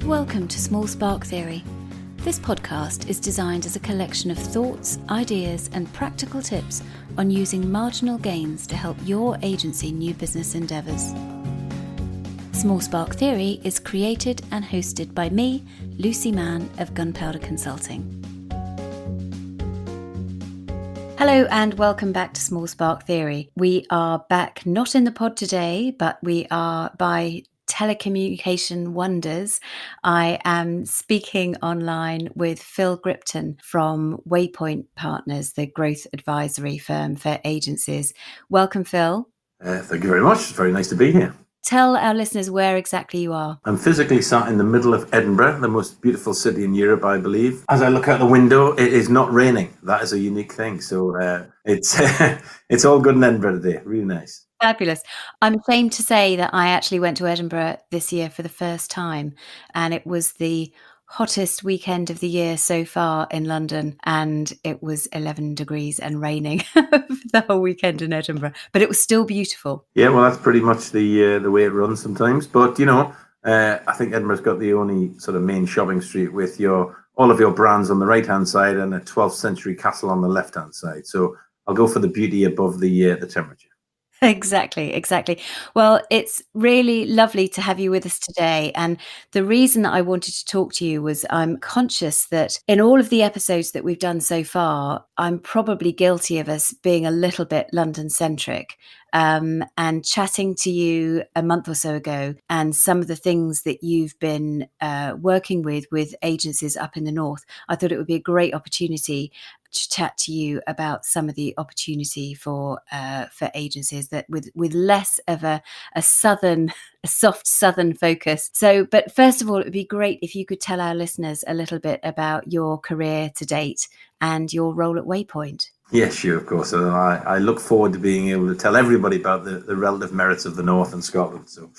Welcome to Small Spark Theory. This podcast is designed as a collection of thoughts, ideas, and practical tips on using marginal gains to help your agency new business endeavours. Small Spark Theory is created and hosted by me, Lucy Mann of Gunpowder Consulting. Hello and welcome back to Small Spark Theory. We are back not in the pod today, but we are by telecommunication wonders. I am speaking online with Phil Gripton from Waypoint Partners, the growth advisory firm for agencies. Welcome, Phil. Thank you very much. It's very nice to be here. Tell our listeners where exactly you are. I'm physically sat in the middle of Edinburgh, the most beautiful city in Europe, I believe. As I look out the window, it is not raining. That is a unique thing. So it's it's all good in Edinburgh today. Really nice. Fabulous. I'm ashamed to say that I actually went to Edinburgh this year for the first time, and it was the hottest weekend of the year so far in London, and it was 11 degrees and raining the whole weekend in Edinburgh, but it was still beautiful. Yeah, well, that's pretty much the way it runs sometimes. But, I think Edinburgh's got the only sort of main shopping street with all of your brands on the right-hand side and a 12th century castle on the left-hand side. So I'll go for the beauty above the temperature. Exactly. Well, it's really lovely to have you with us today. And the reason that I wanted to talk to you was I'm conscious that in all of the episodes that we've done so far, I'm probably guilty of us being a little bit London centric. And chatting to you a month or so ago and some of the things that you've been working with agencies up in the north, I thought it would be a great opportunity to chat to you about some of the opportunity for agencies that with less of a soft southern focus. So, but first of all, it would be great if you could tell our listeners a little bit about your career to date and your role at Waypoint. Yeah, sure, of course. And I look forward to being able to tell everybody about the relative merits of the North and Scotland. So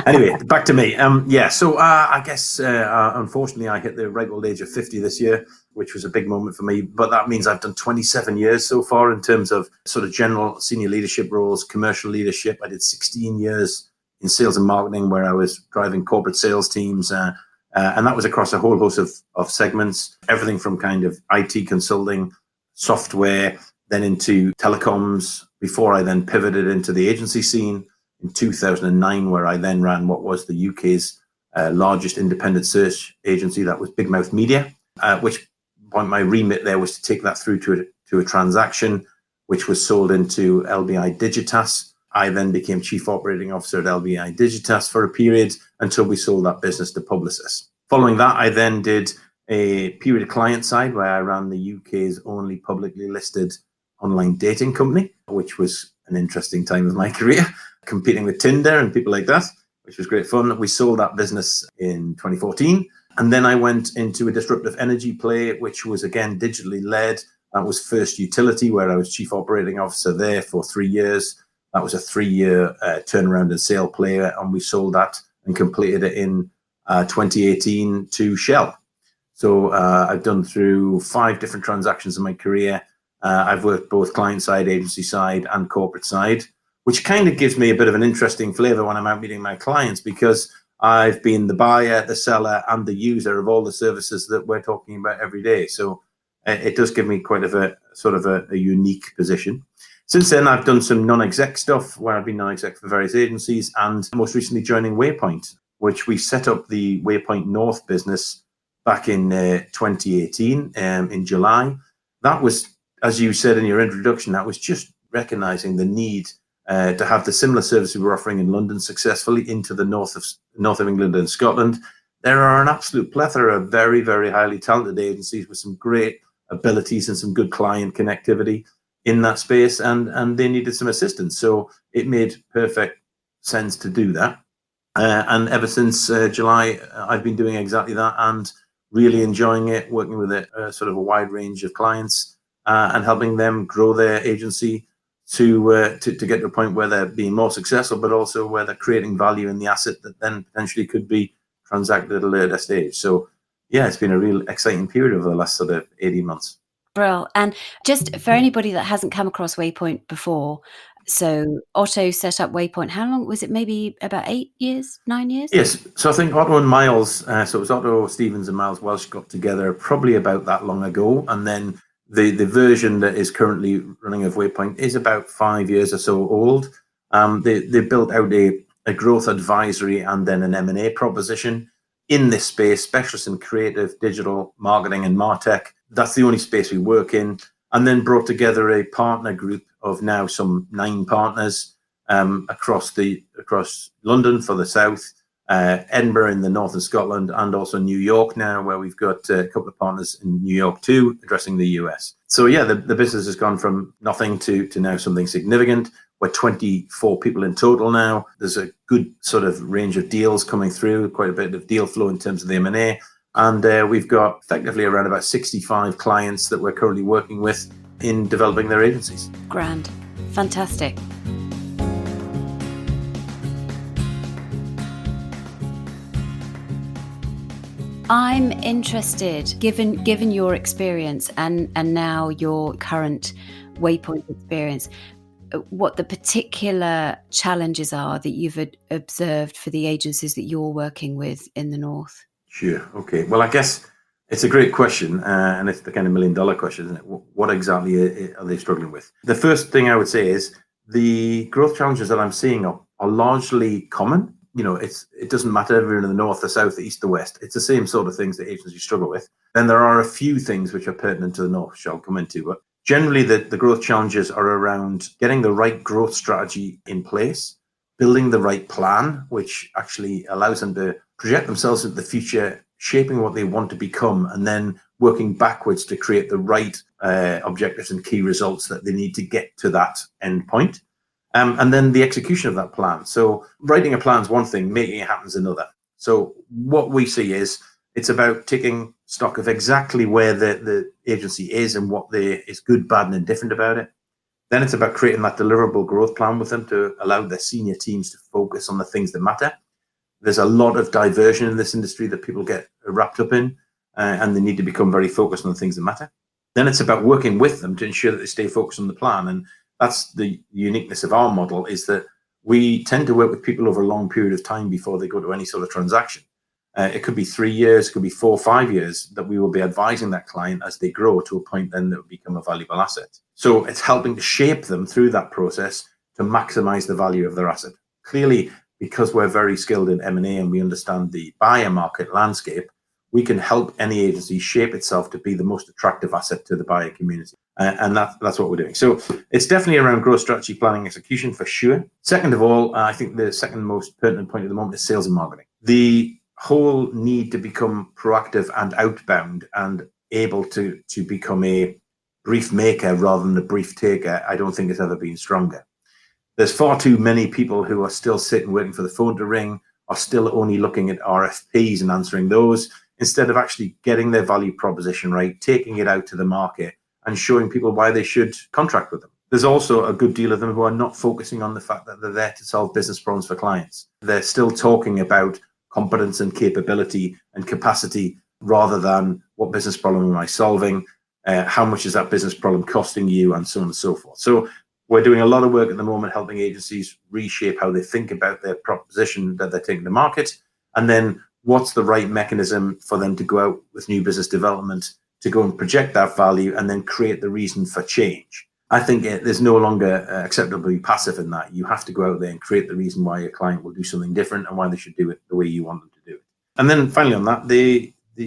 anyway, back to me. I guess, unfortunately, I hit the ripe old age of 50 this year, which was a big moment for me. But that means I've done 27 years so far in terms of sort of general senior leadership roles, commercial leadership. I did 16 years in sales and marketing where I was driving corporate sales teams. And that was across a whole host of segments, everything from kind of IT consulting, software, then into telecoms, before I then pivoted into the agency scene in 2009, where I then ran what was the UK's largest independent search agency. That was Big Mouth Media, at which point my remit there was to take that through to a transaction, which was sold into LBI Digitas. I then became Chief Operating Officer at LBI Digitas for a period until we sold that business to Publicis. Following that, I then did a period client side where I ran the UK's only publicly listed online dating company, which was an interesting time of my career, competing with Tinder and people like that, which was great fun. We sold that business in 2014. And then I went into a disruptive energy play, which was again digitally led. That was First Utility, where I was Chief Operating Officer there for 3 years. That was a 3-year turnaround and sale play, and we sold that and completed it in 2018 to Shell. So I've done through 5 different transactions in my career. I've worked both client side, agency side, and corporate side, which kind of gives me a bit of an interesting flavor when I'm out meeting my clients, because I've been the buyer, the seller, and the user of all the services that we're talking about every day. So it does give me quite a unique position. Since then, I've done some non-exec stuff where I've been non-exec for various agencies, and most recently joining Waypoint, which we set up the Waypoint North business back in 2018, in July. That was, as you said in your introduction, that was just recognizing the need to have the similar services we're offering in London successfully into the north of England and Scotland. There are an absolute plethora of very, very highly talented agencies with some great abilities and some good client connectivity in that space, and they needed some assistance. So it made perfect sense to do that. And ever since July, I've been doing exactly that and really enjoying it, working with a sort of a wide range of clients and helping them grow their agency to get to a point where they're being more successful, but also where they're creating value in the asset that then potentially could be transacted at a later stage. So yeah, it's been a real exciting period over the last sort of 18 months. Brill. And just for anybody that hasn't come across Waypoint before, So Otto set up Waypoint. How long was it? Maybe about 8 years, 9 years? Yes, so I think Otto and Miles, so it was Otto Stevens and Miles Welsh got together probably about that long ago, and then the version that is currently running of Waypoint is about 5 years or so old. They built out a growth advisory and then an M&A proposition in this space, specialists in creative, digital, marketing and MarTech. That's the only space we work in, and then brought together a partner group of now some 9 partners across London for the south, Edinburgh in the north of Scotland, and also New York now, where we've got a couple of partners in New York too, addressing the US. So yeah, the business has gone from nothing to now something significant. We're 24 people in total now. There's a good sort of range of deals coming through, quite a bit of deal flow in terms of the M&A. And we've got effectively around about 65 clients that we're currently working with in developing their agencies. Grand. Fantastic. I'm interested, given your experience and now your current Waypoint experience, what the particular challenges are that you've observed for the agencies that you're working with in the North. Sure. Okay. Well, I guess it's a great question, and it's the kind of $1 million question, isn't it? What exactly are they struggling with? The first thing I would say is the growth challenges that I'm seeing are largely common. You know, it doesn't matter if you're in the north, the south, the east, the west. It's the same sort of things that agencies struggle with. Then there are a few things which are pertinent to the north, which I'll come into. But generally, the growth challenges are around getting the right growth strategy in place, building the right plan, which actually allows them to project themselves into the future, shaping what they want to become, and then working backwards to create the right objectives and key results that they need to get to that end point. And then the execution of that plan. So writing a plan is one thing, making it happen is another. So what we see is it's about taking stock of exactly where the agency is and what is good, bad, and indifferent about it. Then it's about creating that deliverable growth plan with them to allow their senior teams to focus on the things that matter. There's a lot of diversion in this industry that people get wrapped up in, and they need to become very focused on the things that matter. Then it's about working with them to ensure that they stay focused on the plan. And that's the uniqueness of our model, is that we tend to work with people over a long period of time before they go to any sort of transaction. It could be 3 years, it could be 4 or 5 years that we will be advising that client as they grow to a point then that will become a valuable asset. So it's helping to shape them through that process to maximize the value of their asset. Clearly, because we're very skilled in M&A and we understand the buyer market landscape, we can help any agency shape itself to be the most attractive asset to the buyer community. And that's what we're doing. So it's definitely around growth strategy, planning, execution for sure. Second of all, I think the second most pertinent point at the moment is sales and marketing. The whole need to become proactive and outbound and able to become a brief maker rather than a brief taker, I don't think has ever been stronger. There's far too many people who are still sitting waiting for the phone to ring, are still only looking at RFPs and answering those, instead of actually getting their value proposition right, taking it out to the market and showing people why they should contract with them. There's also a good deal of them who are not focusing on the fact that they're there to solve business problems for clients. They're still talking about competence and capability and capacity rather than what business problem am I solving, how much is that business problem costing you, and so on and so forth. So we're doing a lot of work at the moment helping agencies reshape how they think about their proposition that they're taking to market, and then what's the right mechanism for them to go out with new business development to go and project that value and then create the reason for change. I think there's no longer acceptable to be passive in that. You have to go out there and create the reason why your client will do something different and why they should do it the way you want them to do it. And then finally on that,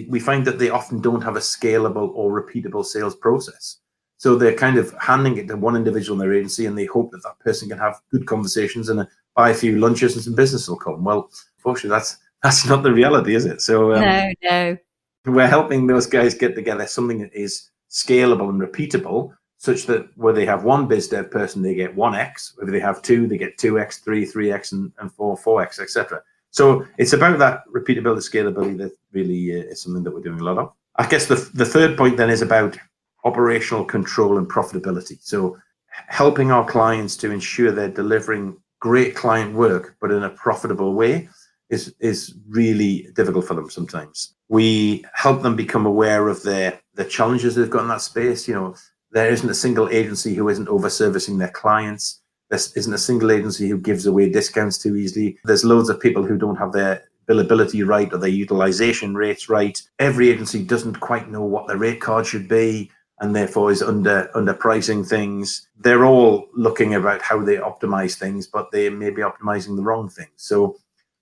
we find that they often don't have a scalable or repeatable sales process. So they're kind of handing it to one individual in their agency and they hope that that person can have good conversations and buy a few lunches and some business will come. Well, unfortunately, that's not the reality, is it? So No. We're helping those guys get together something that is scalable and repeatable, such that where they have one biz dev person, they get 1x. If they have 2, they get 2x, 3x, and 4x, etc. So it's about that repeatability, scalability that really is something that we're doing a lot of. I guess the third point then is about operational control and profitability. So helping our clients to ensure they're delivering great client work, but in a profitable way is really difficult for them sometimes. We help them become aware of the challenges they've got in that space. You know, there isn't a single agency who isn't over servicing their clients. There isn't a single agency who gives away discounts too easily. There's loads of people who don't have their billability right or their utilization rates right. Every agency doesn't quite know what their rate card should be and therefore is underpricing things. They're all looking about how they optimize things, but they may be optimizing the wrong things. So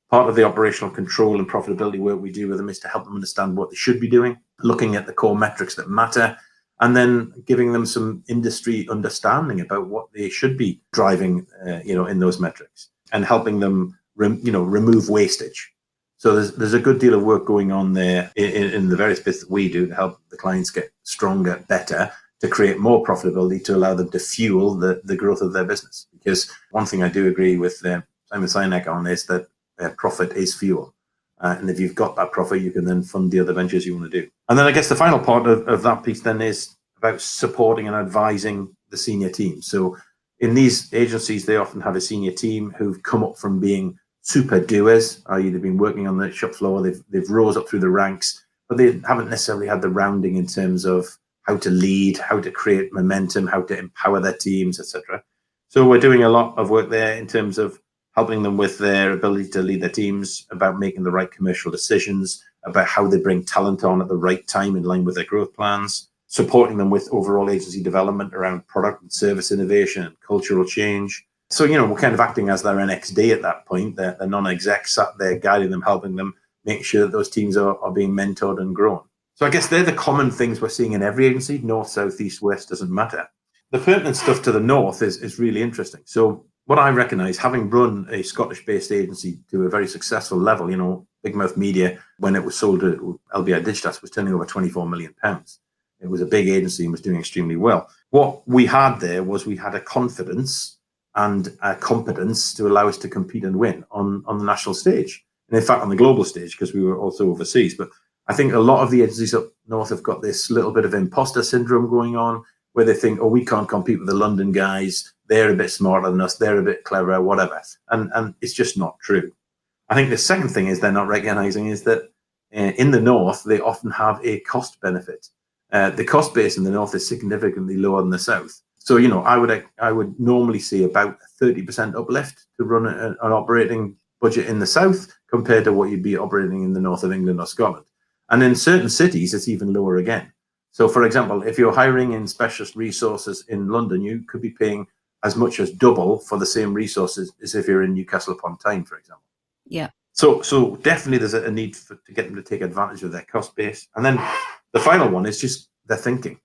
part of the operational control and profitability work we do with them is to help them understand what they should be doing, looking at the core metrics that matter, and then giving them some industry understanding about what they should be driving, in those metrics, and helping them, remove wastage. So there's a good deal of work going on there in the various bits that we do to help the clients get stronger, better, to create more profitability, to allow them to fuel the growth of their business. Because one thing I do agree with Simon Sinek on is that profit is fuel. And if you've got that profit, you can then fund the other ventures you want to do. And then I guess the final part of that piece then is about supporting and advising the senior team. So in these agencies, they often have a senior team who've come up from being super doers, i.e. they've been working on the shop floor, they've rose up through the ranks, but they haven't necessarily had the rounding in terms of how to lead, how to create momentum, how to empower their teams, etc. So we're doing a lot of work there in terms of helping them with their ability to lead their teams, about making the right commercial decisions, about how they bring talent on at the right time in line with their growth plans, supporting them with overall agency development around product and service innovation and cultural change. So, we're kind of acting as their NXD at that point. They're non-execs sat there guiding them, helping them, making sure that those teams are being mentored and grown. So I guess they're the common things we're seeing in every agency. North, south, east, west, doesn't matter. The pertinent stuff to the north is really interesting. So what I recognise, having run a Scottish-based agency to a very successful level, Big Mouth Media, when it was sold to LBI Digitas, was turning over £24 million. It was a big agency and was doing extremely well. What we had there was we had a confidence and a competence to allow us to compete and win on the national stage. And in fact, on the global stage, because we were also overseas. But I think a lot of the agencies up north have got this little bit of imposter syndrome going on, where they think, we can't compete with the London guys. They're a bit smarter than us. They're a bit cleverer, whatever. And it's just not true. I think the second thing is they're not recognizing is that in the north, they often have a cost benefit. The cost base in the north is significantly lower than the south. So, I would normally see about a 30% uplift to run an operating budget in the south compared to what you'd be operating in the north of England or Scotland. And in certain cities, it's even lower again. So, for example, if you're hiring in specialist resources in London, you could be paying as much as double for the same resources as if you're in Newcastle upon Tyne, for example. Yeah. So definitely there's a need to get them to take advantage of their cost base. And then the final one is just their thinking.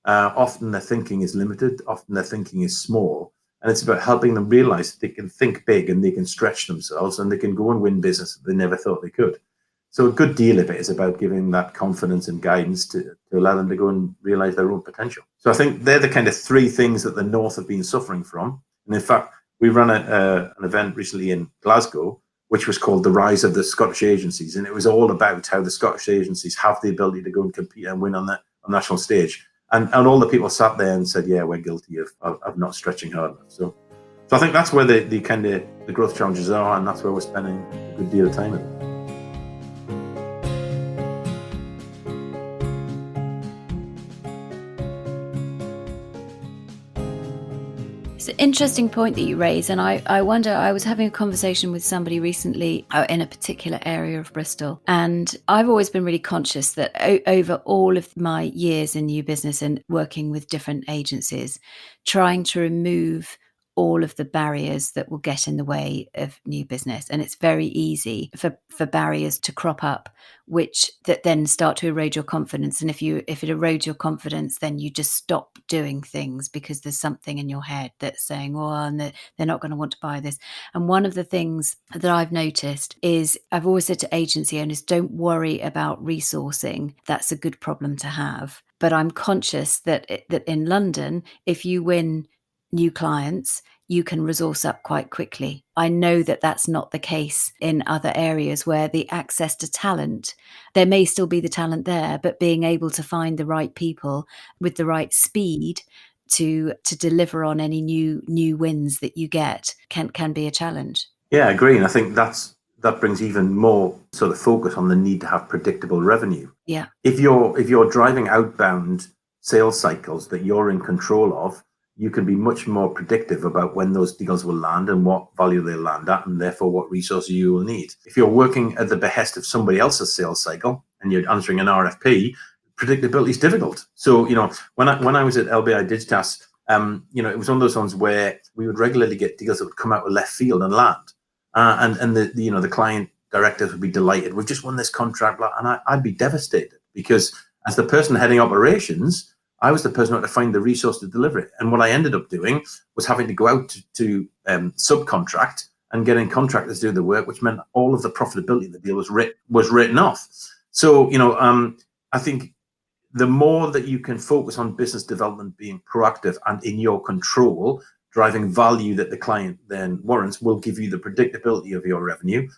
Often their thinking is limited. Often their thinking is small. And it's about helping them realize that they can think big and they can stretch themselves and they can go and win business that they never thought they could. So a good deal of it is about giving that confidence and guidance to allow them to go and realize their own potential. So I think they're the kind of three things that the North have been suffering from. And in fact, we ran an event recently in Glasgow, which was called The Rise of the Scottish Agencies. And it was all about how the Scottish agencies have the ability to go and compete and win on the national stage. And all the people sat there and said, yeah, we're guilty of not stretching hard enough. So I think that's where the kind of the growth challenges are, and that's where we're spending a good deal of time in. It's an interesting point that you raise, and I wonder, I was having a conversation with somebody recently in a particular area of Bristol, and I've always been really conscious that over all of my years in new business and working with different agencies, trying to remove all of the barriers that will get in the way of new business. And it's very easy for barriers to crop up, that then start to erode your confidence. And if it erodes your confidence, then you just stop doing things because there's something in your head that's saying, and they're not going to want to buy this. And one of the things that I've noticed is I've always said to agency owners, don't worry about resourcing. That's a good problem to have. But I'm conscious that in London, if you win new clients, you can resource up quite quickly. I know that that's not the case in other areas where the access to talent, there may still be the talent there, but being able to find the right people with the right speed to deliver on any new wins that you get can be a challenge. Yeah, I agree. And I think that brings even more sort of focus on the need to have predictable revenue. Yeah. If you're driving outbound sales cycles that you're in control of, you can be much more predictive about when those deals will land and what value they'll land at, and therefore what resources you will need. If you're working at the behest of somebody else's sales cycle and you're answering an RFP, predictability is difficult. So, when I was at LBI Digitas, it was one of those ones where we would regularly get deals that would come out of left field and land, and the client directors would be delighted. We've just won this contract, and I'd be devastated because as the person heading operations, I was the person who had to find the resource to deliver it. And what I ended up doing was having to go out to subcontract and getting contractors to do the work, which meant all of the profitability of the deal was written off. So, I think the more that you can focus on business development being proactive and in your control, driving value that the client then warrants, will give you the predictability of your revenue,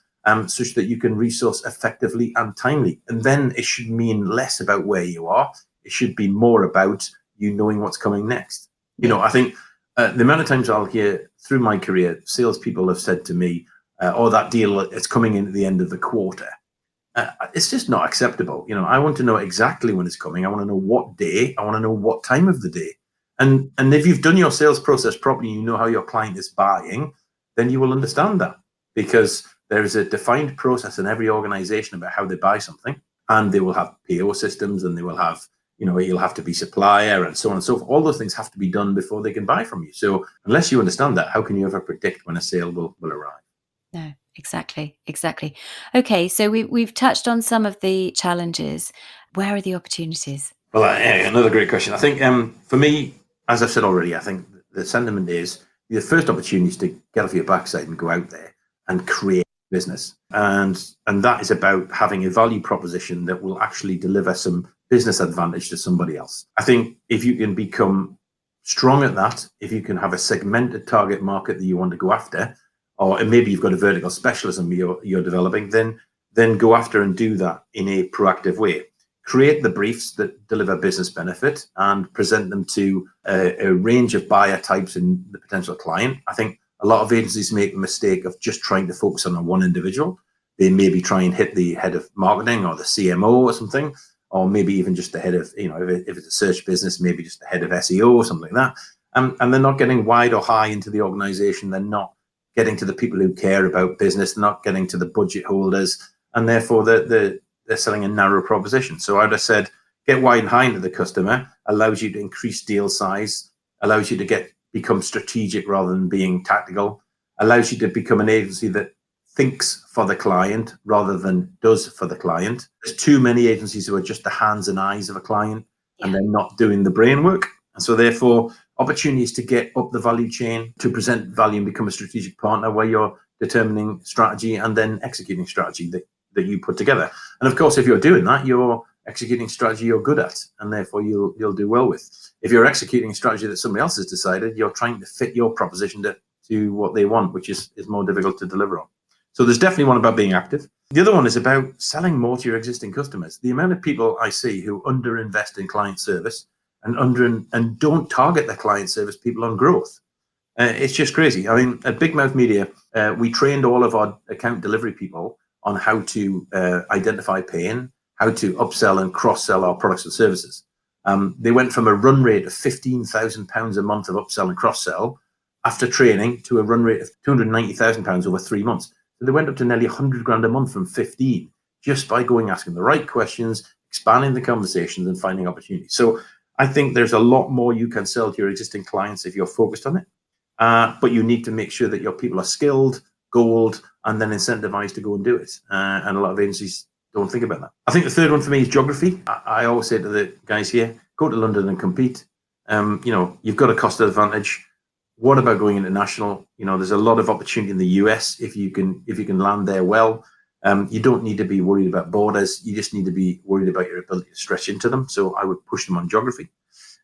such that you can resource effectively and timely. And then it should mean less about where you are. It should be more about you knowing what's coming next. I think the amount of times I'll hear through my career, salespeople have said to me, "Oh, that deal, it's coming in at the end of the quarter." It's just not acceptable. I want to know exactly when it's coming. I want to know what day. I want to know what time of the day. And if you've done your sales process properly, you know how your client is buying, then you will understand that, because there is a defined process in every organization about how they buy something, and they will have PO systems, and they will have, you'll have to be supplier and so on and so forth. All those things have to be done before they can buy from you. So unless you understand that, how can you ever predict when a sale will arrive? No, exactly. Okay, so we've touched on some of the challenges. Where are the opportunities? Well, another great question. I think for me, as I've said already, I think the sentiment is the first opportunity is to get off your backside and go out there and create business. And that is about having a value proposition that will actually deliver some business advantage to somebody else. I think if you can become strong at that, if you can have a segmented target market that you want to go after, or maybe you've got a vertical specialism you're developing, then go after and do that in a proactive way. Create the briefs that deliver business benefit and present them to a range of buyer types and the potential client. I think a lot of agencies make the mistake of just trying to focus on one individual. They maybe try and hit the head of marketing or the CMO or something, or maybe even just the head of, if it's a search business, maybe just the head of SEO or something like that. And they're not getting wide or high into the organization. They're not getting to the people who care about business, not getting to the budget holders, and therefore they're selling a narrow proposition. So I'd have said, get wide and high into the customer, allows you to increase deal size, allows you to become strategic rather than being tactical, allows you to become an agency that thinks for the client rather than does for the client. There's too many agencies who are just the hands and eyes of a client, and they're not doing the brain work. And so therefore, opportunities to get up the value chain, to present value and become a strategic partner where you're determining strategy and then executing strategy that you put together. And of course, if you're doing that, you're executing strategy you're good at, and therefore you'll do well with. If you're executing a strategy that somebody else has decided, you're trying to fit your proposition to what they want, which is more difficult to deliver on. So there's definitely one about being active. The other one is about selling more to your existing customers. The amount of people I see who underinvest in client service and don't target their client service people on growth. It's just crazy. I mean, at Big Mouth Media, we trained all of our account delivery people on how to identify pain, how to upsell and cross-sell our products and services. They went from a run rate of £15,000 a month of upsell and cross-sell after training to a run rate of £290,000 over 3 months. So they went up to nearly 100 grand a month from 15, just by asking the right questions, expanding the conversations and finding opportunities. So I think there's a lot more you can sell to your existing clients if you're focused on it. But you need to make sure that your people are skilled, gold, and then incentivized to go and do it. And a lot of agencies don't think about that. I think the third one for me is geography. I always say to the guys here, go to London and compete. You've got a cost advantage. What about going international? There's a lot of opportunity in the US if you can land there well. You don't need to be worried about borders. You just need to be worried about your ability to stretch into them. So I would push them on geography.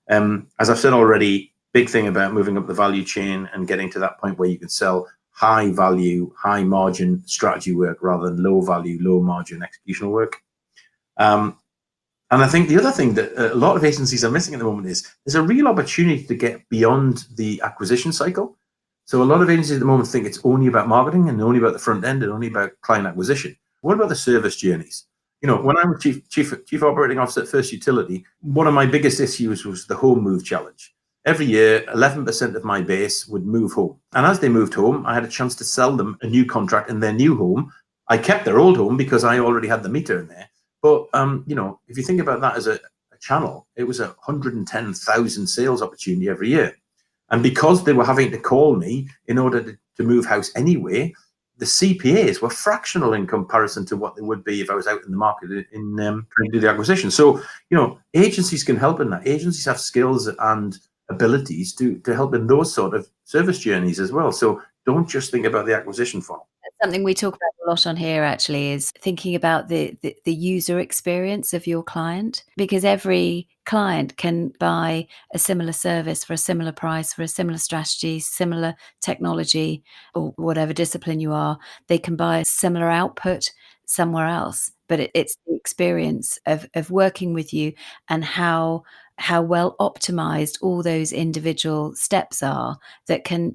As I've said already, big thing about moving up the value chain and getting to that point where you can sell high value, high margin strategy work rather than low value, low margin executional work. And I think the other thing that a lot of agencies are missing at the moment is there's a real opportunity to get beyond the acquisition cycle. So a lot of agencies at the moment think it's only about marketing and only about the front end and only about client acquisition. What about the service journeys? When I was chief operating officer at First Utility, one of my biggest issues was the home move challenge. every year, 11% of my base would move home. And as they moved home, I had a chance to sell them a new contract in their new home. I kept their old home because I already had the meter in there. But, if you think about that as a channel, it was 110,000 sales opportunity every year. And because they were having to call me in order to move house anyway, the CPAs were fractional in comparison to what they would be if I was out in the market in trying to do the acquisition. So, agencies can help in that. Agencies have skills and abilities to help in those sort of service journeys as well. So don't just think about the acquisition funnel. Something we talk about a lot on here actually is thinking about the user experience of your client, because every client can buy a similar service for a similar price, for a similar strategy, similar technology, or whatever discipline you are. They can buy a similar output somewhere else, but it's the experience of working with you and how well optimized all those individual steps are that can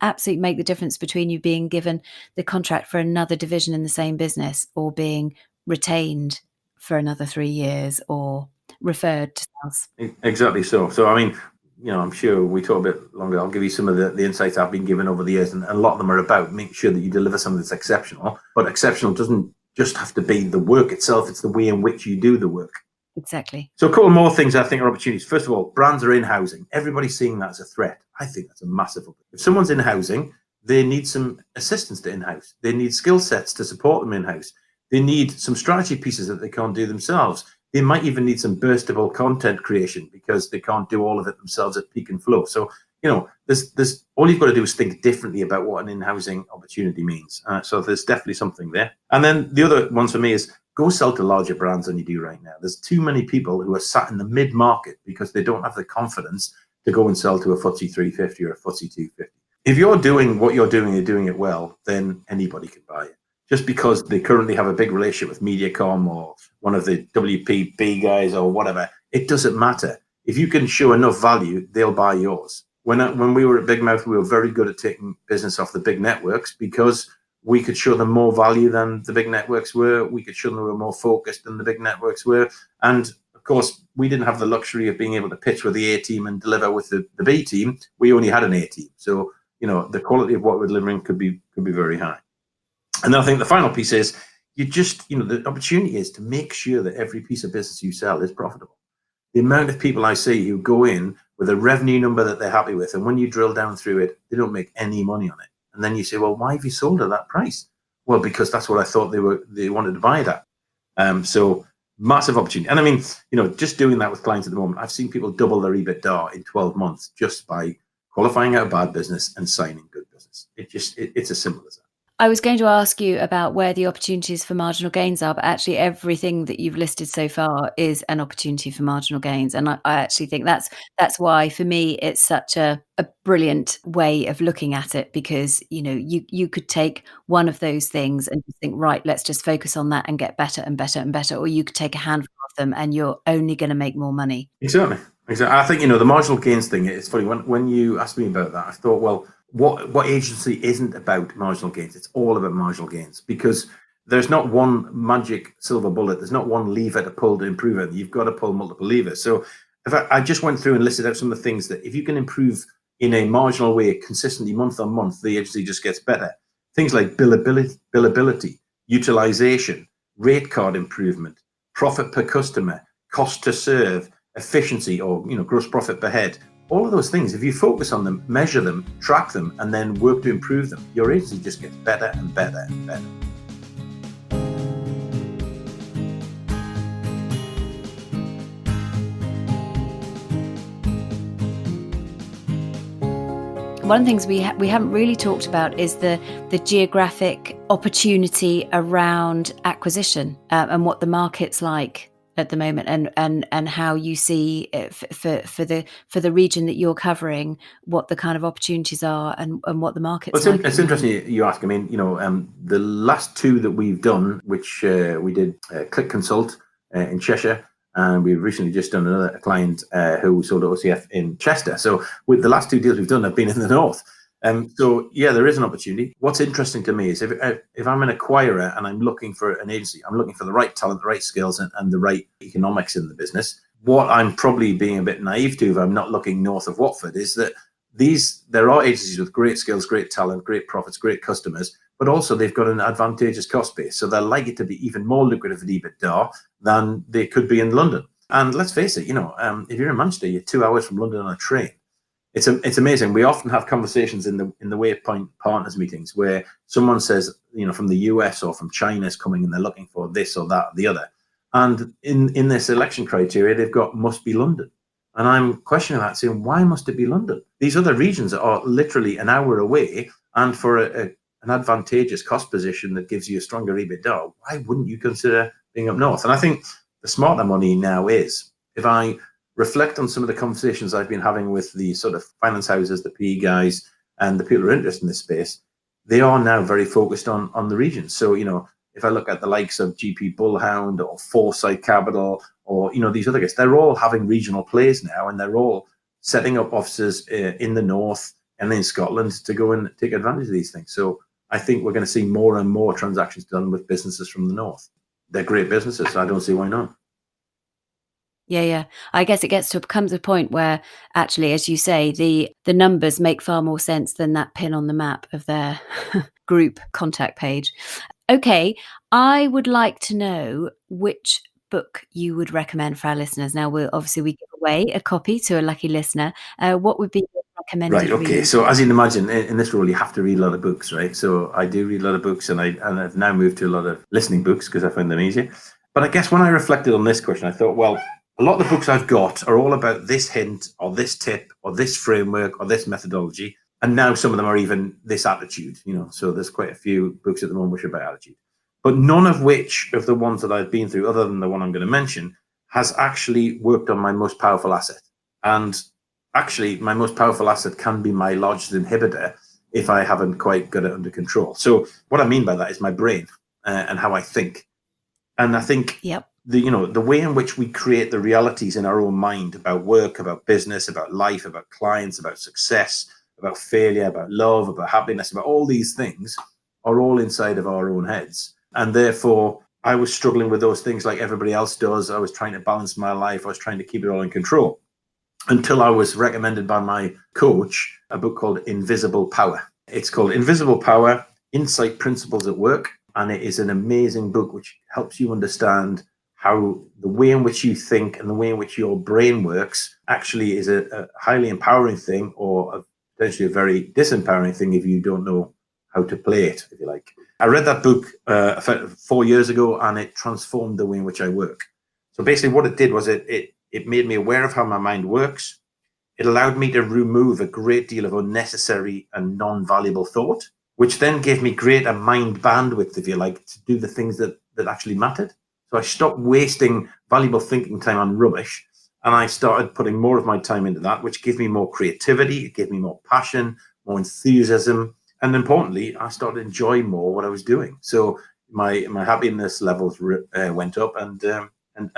absolutely make the difference between you being given the contract for another division in the same business or being retained for another 3 years or referred to sales. Exactly so. So, I'm sure we talk a bit longer. I'll give you some of the insights I've been given over the years, and a lot of them are about making sure that you deliver something that's exceptional. But exceptional doesn't just have to be the work itself, it's the way in which you do the work. Exactly. So a couple more things I think are opportunities. First of all, brands are in housing. Everybody's seeing that as a threat. I think that's a massive opportunity. If someone's in housing, they need some assistance to in-house. They need skill sets to support them in-house. They need some strategy pieces that they can't do themselves. They might even need some burstable content creation because they can't do all of it themselves at peak and flow. So, there's all you've got to do is think differently about what an in-housing opportunity means. So there's definitely something there. And then the other ones for me is go sell to larger brands than you do right now. There's too many people who are sat in the mid-market because they don't have the confidence to go and sell to a FTSE 350 or a FTSE 250. If you're doing what you're doing it well, then anybody can buy it. Just because they currently have a big relationship with Mediacom or one of the WPP guys or whatever, it doesn't matter. If you can show enough value, they'll buy yours. When we were at Big Mouth, we were very good at taking business off the big networks because we could show them more value than the big networks were. We could show them we were more focused than the big networks were. And of course, we didn't have the luxury of being able to pitch with the A team and deliver with the B team. We only had an A team. So, the quality of what we're delivering could be very high. And then I think the final piece is the opportunity is to make sure that every piece of business you sell is profitable. The amount of people I see who go in with a revenue number that they're happy with, and when you drill down through it, they don't make any money on it. And then you say, well, why have you sold at that price? Well, because that's what I thought they wanted to buy it at. So massive opportunity. And just doing that with clients at the moment, I've seen people double their EBITDA in 12 months just by qualifying out a bad business and signing good business. It's as simple as that. I was going to ask you about where the opportunities for marginal gains are, but actually everything that you've listed so far is an opportunity for marginal gains. And I actually think that's why, for me, it's such a brilliant way of looking at it, because, you could take one of those things and just think, right, let's just focus on that and get better and better and better. Or you could take a handful of them and you're only going to make more money. Exactly. I think, the marginal gains thing, it's funny. When you asked me about that, I thought, well, what agency isn't about marginal gains? It's all about marginal gains, because there's not one magic silver bullet. There's not one lever to pull to improve it. You've got to pull multiple levers. So if I just went through and listed out some of the things that if you can improve in a marginal way consistently month on month, the agency just gets better. Things like billability, utilization, rate card improvement, profit per customer, cost to serve, efficiency, or gross profit per head. All of those things, if you focus on them, measure them, track them, and then work to improve them, your agency just gets better and better and better. One of the things we haven't really talked about is the geographic opportunity around acquisition, and what the market's like at the moment, and how you see it for the region that you're covering, what the kind of opportunities are and what the market's like. It's interesting you ask. The last two that we've done, which we did Click Consult in Cheshire, and we've recently just done another client who sold OCF in Chester. So with the last two deals we've done have been in the north. So yeah, there is an opportunity. What's interesting to me is if I'm an acquirer and I'm looking for an agency, I'm looking for the right talent, the right skills, and the right economics in the business. what I'm probably being a bit naive to if I'm not looking north of Watford is that there are agencies with great skills, great talent, great profits, great customers, but also they've got an advantageous cost base. So they're likely to be even more lucrative at EBITDA than they could be in London. And let's face it, if you're in Manchester, you're 2 hours from London on a train. It's amazing. We often have conversations in the Waypoint Partners meetings where someone says, from the US or from China is coming and they're looking for this or that or the other. And in this selection criteria, they've got must be London. And I'm questioning that, saying, why must it be London? These other regions are literally an hour away, and for an advantageous cost position that gives you a stronger EBITDA, why wouldn't you consider being up north? And I think the smarter money now is, if I reflect on some of the conversations I've been having with the sort of finance houses, the PE guys, and the people who are interested in this space, they are now very focused on the regions. So, if I look at the likes of GP Bullhound or Foresight Capital or, these other guys, they're all having regional plays now, and they're all setting up offices in the north and in Scotland to go and take advantage of these things. So I think we're going to see more and more transactions done with businesses from the north. They're great businesses, so I don't see why not. Yeah. I guess comes a point where actually, as you say, the numbers make far more sense than that pin on the map of their group contact page. Okay, I would like to know which book you would recommend for our listeners. Now, we give away a copy to a lucky listener. What would be your recommended Right, okay. read? So as you can imagine, in this role, you have to read a lot of books, right? So I do read a lot of books, and I've now moved to a lot of listening books because I find them easier. But I guess when I reflected on this question, I thought, well, a lot of the books I've got are all about this hint or this tip or this framework or this methodology. And now some of them are even this attitude, so there's quite a few books at the moment which are about attitude. But none of which of the ones that I've been through, other than the one I'm going to mention, has actually worked on my most powerful asset. And actually, my most powerful asset can be my largest inhibitor if I haven't quite got it under control. So what I mean by that is my brain and how I think. And I think the way in which we create the realities in our own mind about work, about business, about life, about clients, about success, about failure, about love, about happiness, about all these things are all inside of our own heads. And therefore, I was struggling with those things like everybody else does. I was trying to balance my life. I was trying to keep it all in control until I was recommended by my coach a book called Invisible Power. It's called Invisible Power, Insight Principles at Work. And it is an amazing book which helps you understand how the way in which you think and the way in which your brain works actually is a highly empowering thing, or potentially a very disempowering thing if you don't know how to play it, if you like. I read that book 4 years ago, and it transformed the way in which I work. So basically what it did was it made me aware of how my mind works. It allowed me to remove a great deal of unnecessary and non-valuable thought, which then gave me greater mind bandwidth, if you like, to do the things that actually mattered. So I stopped wasting valuable thinking time on rubbish, and I started putting more of my time into that, which gave me more creativity, it gave me more passion, more enthusiasm, and importantly, I started to enjoy more what I was doing. So my happiness levels went up, and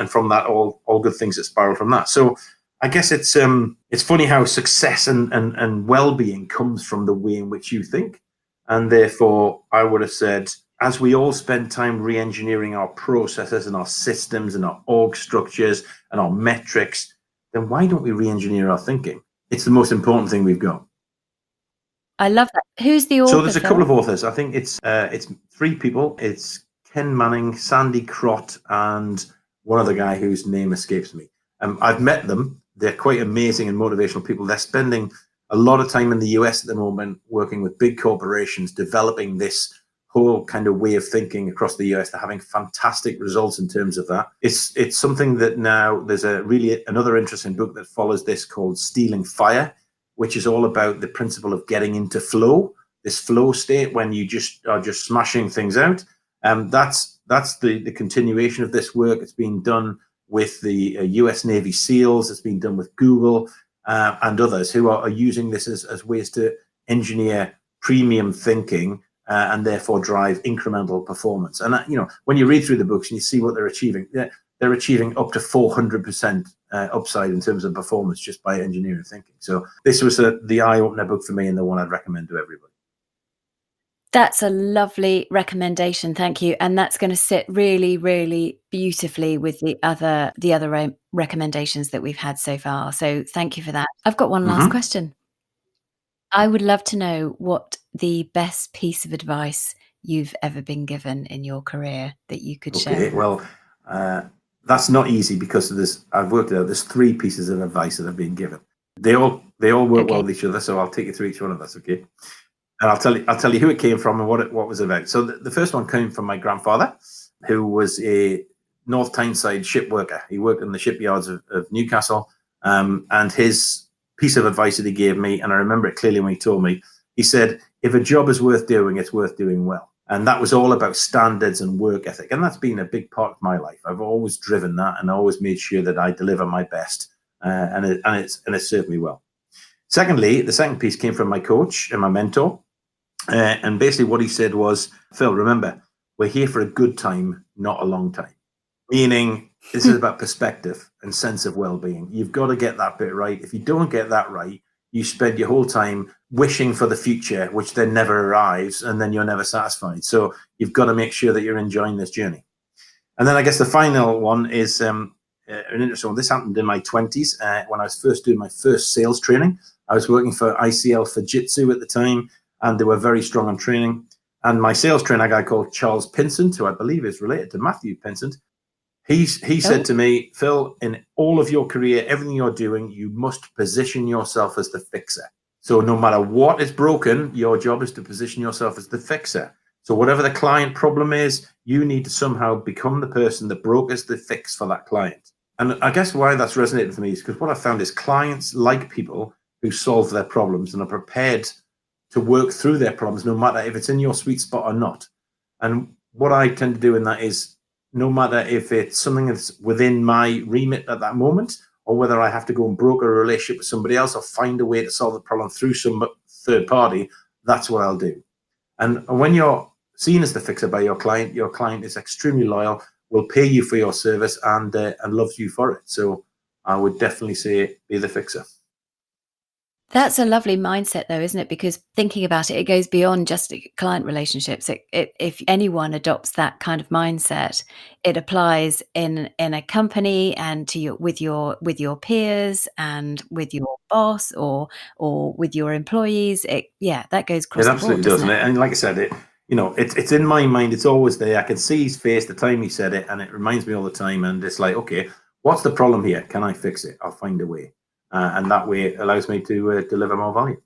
from that, all good things that spiral from that. So I guess it's funny how success and well-being comes from the way in which you think. And therefore, I would have said, as we all spend time re-engineering our processes and our systems and our org structures and our metrics, then why don't we re-engineer our thinking? It's the most important thing we've got. I love that. Who's the author? So there's a couple of authors. I think it's 3 people. It's Ken Manning, Sandy Crott, and one other guy whose name escapes me. I've met them. They're quite amazing and motivational people. They're spending a lot of time in the US at the moment working with big corporations, developing this whole kind of way of thinking across the US. They're having fantastic results in terms of that. It's something that now there's another interesting book that follows this called Stealing Fire, which is all about the principle of getting into flow, this flow state when you just are just smashing things out. That's the continuation of this work. It's been done with the US Navy SEALs. It's been done with Google and others who are using this as ways to engineer premium thinking and therefore drive incremental performance. And when you read through the books and you see what they're achieving, they're achieving up to 400% upside in terms of performance just by engineering thinking. So this was the eye-opener book for me, and the one I'd recommend to everybody. That's a lovely recommendation. Thank you. And that's going to sit really, really beautifully with the other recommendations that we've had so far. So thank you for that. I've got one last Hmm. question. I would love to know what the best piece of advice you've ever been given in your career that you could share. Okay, well, uh, that's not easy because I've worked it out. There's 3 pieces of advice that have been given. They all work well Okay. with each other. So I'll take you through each one of us. Okay, and I'll tell you who it came from and what was about. So the first one came from my grandfather, who was a North Tyneside ship worker. He worked in the shipyards of Newcastle, and his piece of advice that he gave me, and I remember it clearly when he told me, he said, "If a job is worth doing, it's worth doing well." And that was all about standards and work ethic, and that's been a big part of my life. I've always driven that, and always made sure that I deliver my best, and it served me well. Secondly, the second piece came from my coach and my mentor. And basically what he said was, "Phil, remember, we're here for a good time, not a long time." Meaning, this is about perspective and sense of well-being. You've got to get that bit right. If you don't get that right, you spend your whole time wishing for the future, which then never arrives, and then you're never satisfied. So you've got to make sure that you're enjoying this journey. And then I guess the final one is an interesting one. This happened in my 20s when I was first doing my first sales training. I was working for ICL Fujitsu at the time, and they were very strong on training. And my sales trainer, a guy called Charles Pinsent, who I believe is related to Matthew Pinsent, he said to me, "Phil, in all of your career, everything you're doing, you must position yourself as the fixer. So no matter what is broken, your job is to position yourself as the fixer. So whatever the client problem is, you need to somehow become the person that brokers the fix for that client." And I guess why that's resonated for me is because what I found is clients like people who solve their problems and are prepared to work through their problems, no matter if it's in your sweet spot or not. And what I tend to do in that is, no matter if it's something that's within my remit at that moment, or whether I have to go and broker a relationship with somebody else or find a way to solve the problem through some third party, that's what I'll do. And when you're seen as the fixer by your client is extremely loyal, will pay you for your service, and loves you for it. So I would definitely say be the fixer. That's a lovely mindset, though, isn't it? Because thinking about it, it goes beyond just client relationships. If anyone adopts that kind of mindset, it applies in a company and to with your peers and with your boss or with your employees. That goes It across the board, absolutely doesn't doesn't it? it? And like I said, it's in my mind. It's always there. I can see his face the time he said it, and it reminds me all the time. And it's like, okay, what's the problem here? Can I fix it? I'll find a way, and that way it allows me to deliver more value.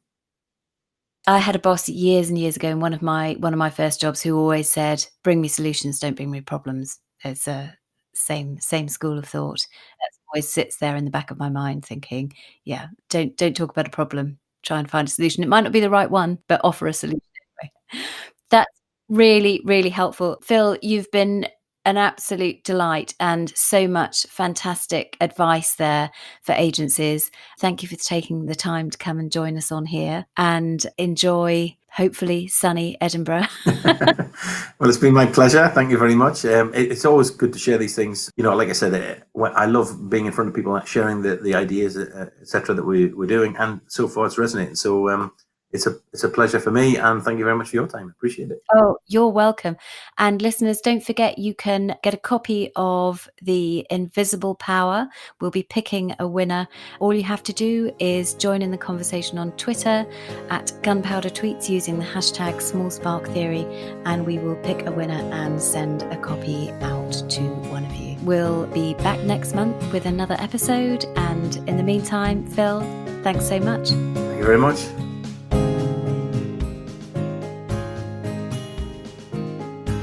I had a boss years and years ago in one of my first jobs who always said, "Bring me solutions, don't bring me problems." It's a same school of thought. That always sits there in the back of my mind thinking, yeah, don't talk about a problem, try and find a solution. It might not be the right one, but offer a solution anyway. That's really, really helpful. Phil, you've been an absolute delight and so much fantastic advice there for agencies. Thank you for taking the time to come and join us on here and enjoy, hopefully, sunny Edinburgh. Well, it's been my pleasure. Thank you very much. It's always good to share these things. Like I said, I love being in front of people, sharing the ideas, etc., that we're doing, and so far it's resonating. So it's a pleasure for me, and thank you very much for your time. Appreciate it. Oh, you're welcome. And listeners, don't forget you can get a copy of The Invisible Power. We'll be picking a winner. All you have to do is join in the conversation on Twitter at Gunpowder Tweets using the hashtag #SmallSparkTheory, and we will pick a winner and send a copy out to one of you. We'll be back next month with another episode. And in the meantime, Phil, thanks so much. Thank you very much.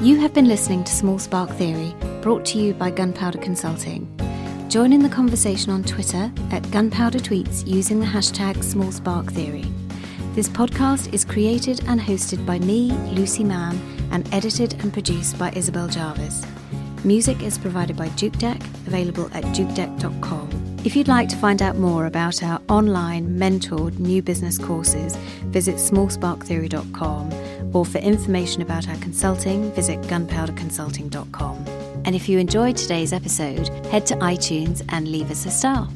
You have been listening to Small Spark Theory, brought to you by Gunpowder Consulting. Join in the conversation on Twitter at Gunpowder Tweets using the hashtag #SmallSparkTheory. This podcast is created and hosted by me, Lucy Mann, and edited and produced by Isabel Jarvis. Music is provided by Juke Deck, available at jukedeck.com. If you'd like to find out more about our online mentored new business courses, visit smallsparktheory.com, or for information about our consulting, visit gunpowderconsulting.com. And if you enjoyed today's episode, head to iTunes and leave us a star.